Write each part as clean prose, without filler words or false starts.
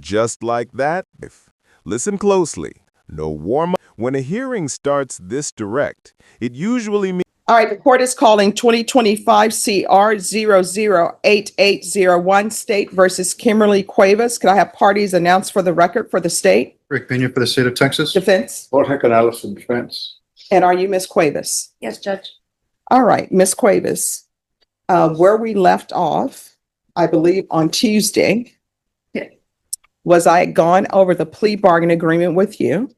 Just like that. Listen closely. No warm-up. When a hearing starts this direct, it usually means... All right, the court is calling 2025 CR 008801 State versus Kimberly Quavvis. Could I have parties announced for the record for the state? Fkng for the state of Texas. Defense. Jorge Canales in defense. And are you Ms. Quavvis? Yes, Judge. All right, Ms. Quavvis, where we left off, I believe on Tuesday, was I had gone over the plea bargain agreement with you.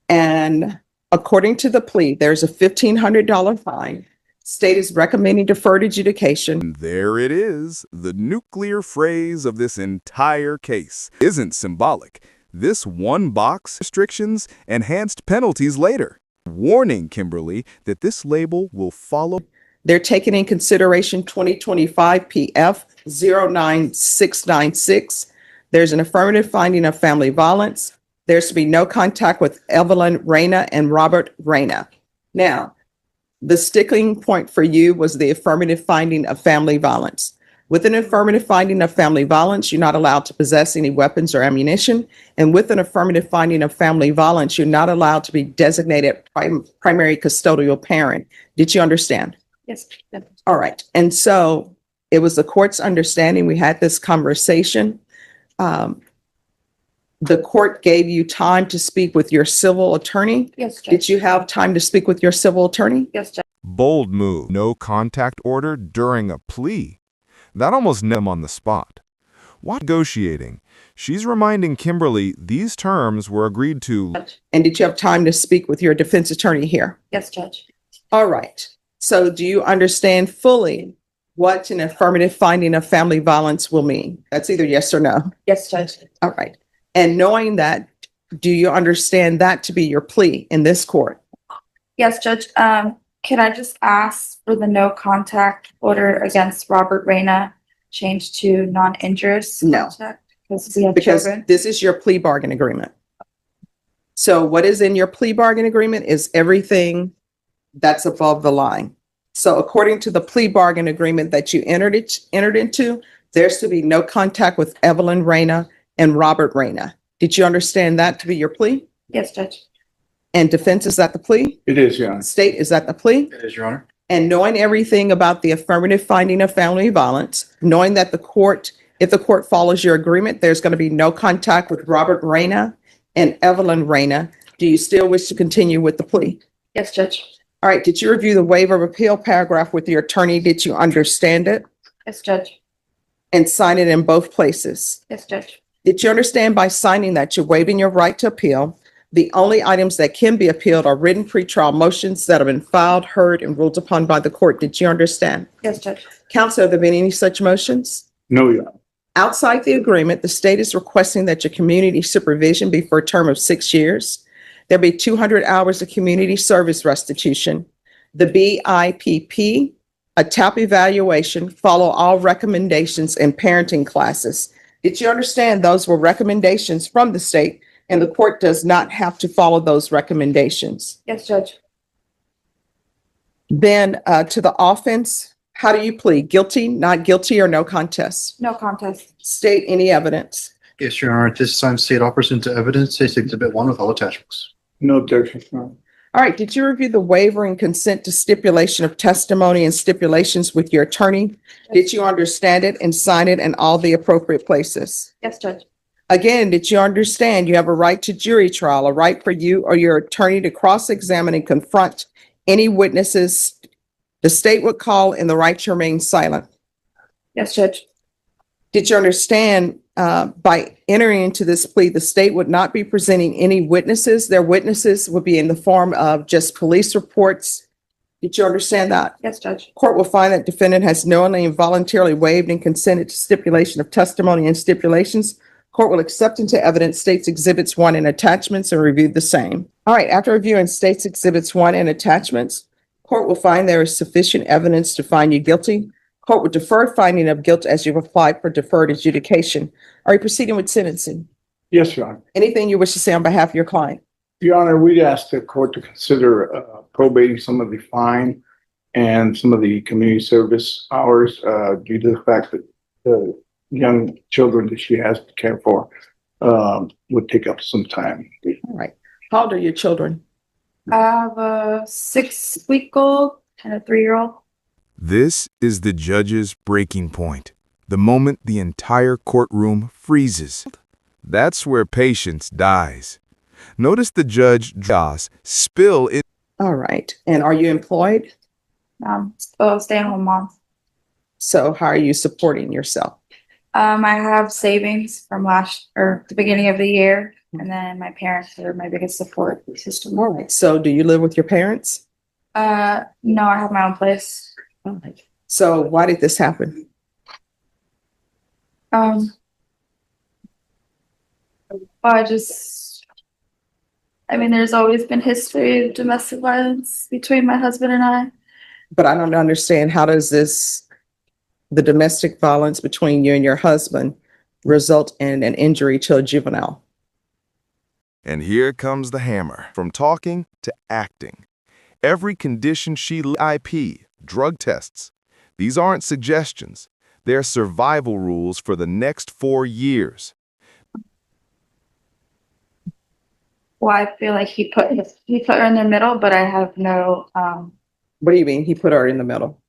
And according to the plea, there's a $1,500 fine. State is recommending deferred adjudication. There it is. The nuclear phrase of this entire case isn't symbolic. This one box restrictions, enhanced penalties later. Warning, Kimberly, that this label will follow. They're taking in consideration 2025 PF 09696. There's an affirmative finding of family violence. There's to be no contact with Evelyn Reyna and Robert Reyna. Now, the sticking point for you was the affirmative finding of family violence. With an affirmative finding of family violence, you're not allowed to possess any weapons or ammunition. And with an affirmative finding of family violence, you're not allowed to be designated primary custodial parent. Did you understand? Yes. All right. And so it was the court's understanding. We had this conversation. The court gave you time to speak with your civil attorney. Yes, Judge. Did you have time to speak with your civil attorney? Yes, Judge. Bold move. No contact order during a plea. That almost nailed him on the spot. While negotiating, she's reminding Kimberly these terms were agreed to. And did you have time to speak with your defense attorney here? Yes, Judge. All right. So do you understand fully what an affirmative finding of family violence will mean? That's either yes or no. Yes, Judge. All right. And knowing that, do you understand that to be your plea in this court? Yes, Judge. Can I just ask for the no contact order against Robert Reyna changed to non-injurious No. contact? Because we have Because children. this is your plea bargain agreement. So what is in your plea bargain agreement is everything that's above the line. So according to the plea bargain agreement that you entered into, there's to be no contact with Evelyn Reyna and Robert Reyna. Did you understand that to be your plea? Yes, Judge. And defense, is that the plea? It is, Your Honor. State, is that the plea? It is, Your Honor. And knowing everything about the affirmative finding of family violence, knowing that the court, if the court follows your agreement, there's going to be no contact with Robert Reyna and Evelyn Reyna. Do you still wish to continue with the plea? Yes, Judge. All right. Did you review the waiver of appeal paragraph with your attorney? Did you understand it Yes, Judge. and sign it in both places? Yes, Judge. Did you understand by signing that you're waiving your right to appeal? The only items that can be appealed are written pretrial motions that have been filed, heard, and ruled upon by the court. Did you understand? Yes, Judge. Counsel, have there been any such motions? No, Your Honor. Outside the agreement, the state is requesting that your community supervision be for a term of 6 years. There'll be 200 hours of community service restitution. The BIPP, a TAP evaluation, follow all recommendations in parenting classes. Did you understand those were recommendations from the state and the court does not have to follow those recommendations? Yes, Judge. Then to the offense, how do you plead? Guilty, not guilty, or no contest? No contest. State any evidence. Yes, Your Honor. At this time, state offers into evidence, State's Exhibit 1 with all attachments. No objection, Your Honor. All right, did you review the waiver and consent to stipulation of testimony and stipulations with your attorney? Did you understand it and sign it in all the appropriate places? Yes, Judge. Again, did you understand you have a right to jury trial, a right for you or your attorney to cross-examine and confront any witnesses the state would call and the right to remain silent? Yes, Judge. Did you understand by entering into this plea, the state would not be presenting any witnesses? Their witnesses would be in the form of just police reports. Did you understand that? Yes, Judge. Court will find that defendant has knowingly and voluntarily waived and consented to stipulation of testimony and stipulations. Court will accept into evidence State's Exhibits 1 and attachments and review the same. All right, after reviewing State's Exhibits 1 and attachments, court will find there is sufficient evidence to find you guilty. Court will defer finding of guilt as you've applied for deferred adjudication. Are you proceeding with sentencing? Yes, Your Honor. Anything you wish to say on behalf of your client? Your Honor, we'd ask the court to consider probating some of the fine and some of the community service hours due to the fact that the young children that she has to care for, would take up some time. All right. How old are your children? I have a 6-week-old and a 3-year-old. This is the judge's breaking point, the moment the entire courtroom freezes. That's where patience dies. Notice the judge draws spill in. All right. And are you employed? Stay-at-home mom. So how are you supporting yourself? I have savings from the beginning of the year, and then my parents are my biggest support system. All right. So do you live with your parents? No, I have my own place. All right. So why did this happen? There's always been history of domestic violence between my husband and I. But I don't understand, how does the domestic violence between you and your husband result in an injury to a juvenile? And here comes the hammer. From talking to acting. Every condition she IP, drug tests. These aren't suggestions. They're survival rules for the next 4 years. Well, I feel like he put her in the middle, but I have no. What do you mean he put her in the middle?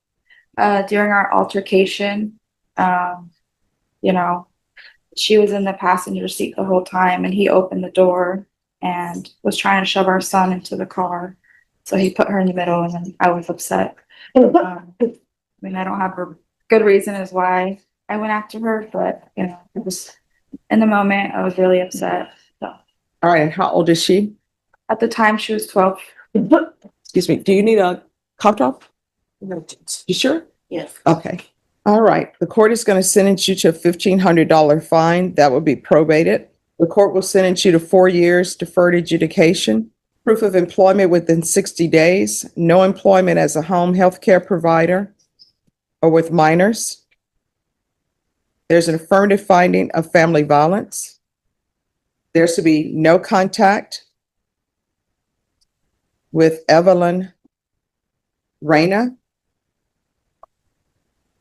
During our altercation, she was in the passenger seat the whole time, and he opened the door and was trying to shove our son into the car. So he put her in the middle, and then I was upset. I don't have a good reason as why I went after her, but it was in the moment. I was really upset. So. All right. And how old is she? At the time, she was 12. Excuse me. Do you need a cough drop? No. You sure? Yes. Okay. All right. The court is going to sentence you to a $1,500 fine. That will be probated. The court will sentence you to 4 years deferred adjudication, proof of employment within 60 days, no employment as a home health care provider or with minors. There's an affirmative finding of family violence. There's to be no contact with Evelyn Reyna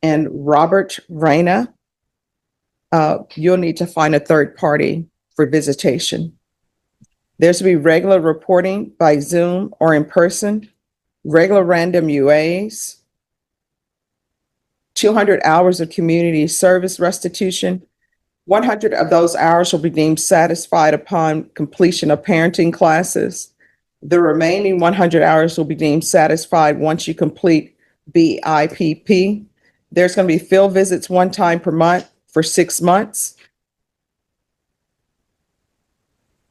and Robert Reyna. You'll need to find a third party for visitation. There's to be regular reporting by Zoom or in person, regular random UAs, 200 hours of community service restitution. 100 of those hours will be deemed satisfied upon completion of parenting classes. The remaining 100 hours will be deemed satisfied once you complete BIPP. There's going to be field visits 1 time per month for 6 months.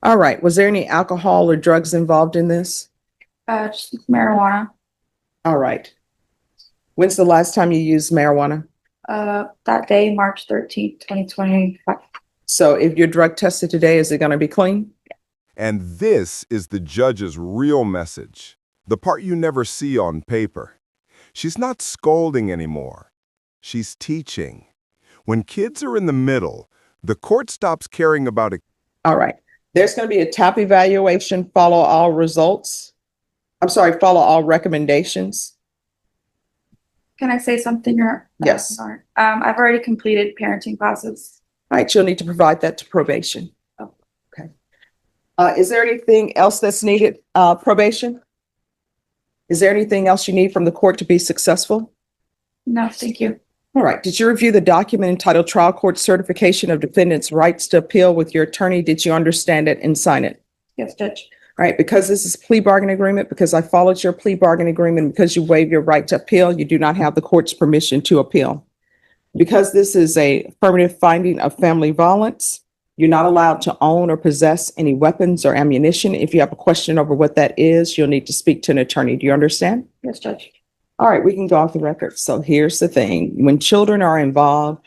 All right. Was there any alcohol or drugs involved in this? Just marijuana. All right. When's the last time you used marijuana? That day, March 13th, 2025. So if you're drug tested today, is it going to be clean? And this is the judge's real message, the part you never see on paper. She's not scolding anymore. She's teaching. When kids are in the middle, the court stops caring about it. All right. There's going to be a TAP evaluation, follow all recommendations. Can I say something? Yes. I've already completed parenting classes. All right. You'll need to provide that to probation. Oh. Okay. Is there anything else that's needed? Probation? Is there anything else you need from the court to be successful? No, thank you. All right. Did you review the document entitled Trial Court Certification of Defendant's Rights to Appeal with your attorney? Did you understand it and sign it? Yes, Judge. All right. Because this is a plea bargain agreement, because I followed your plea bargain agreement, because you waive your right to appeal, you do not have the court's permission to appeal. Because this is a affirmative finding of family violence, you're not allowed to own or possess any weapons or ammunition. If you have a question over what that is, you'll need to speak to an attorney. Do you understand? Yes, Judge. All right, we can go off the record. So here's the thing. When children are involved,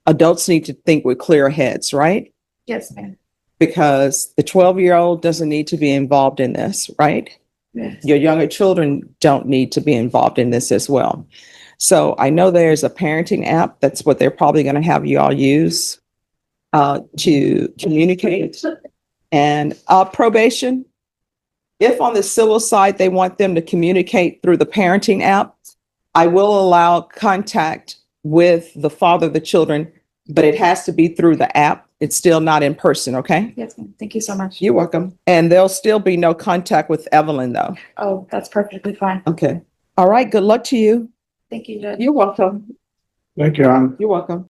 adults need to think with clear heads, right? Yes, ma'am. Because the 12-year-old doesn't need to be involved in this, right? Yes. Your younger children don't need to be involved in this as well. So I know there's a parenting app. That's what they're probably going to have you all use to communicate. And probation. If on the civil side, they want them to communicate through the parenting app, I will allow contact with the father of the children, but it has to be through the app. It's still not in person, okay? Yes, ma'am. Thank you so much. You're welcome. And there'll still be no contact with Evelyn, though. Oh, that's perfectly fine. Okay. All right. Good luck to you. Thank you, Judge. You're welcome. Thank you, Your Honor. You're welcome.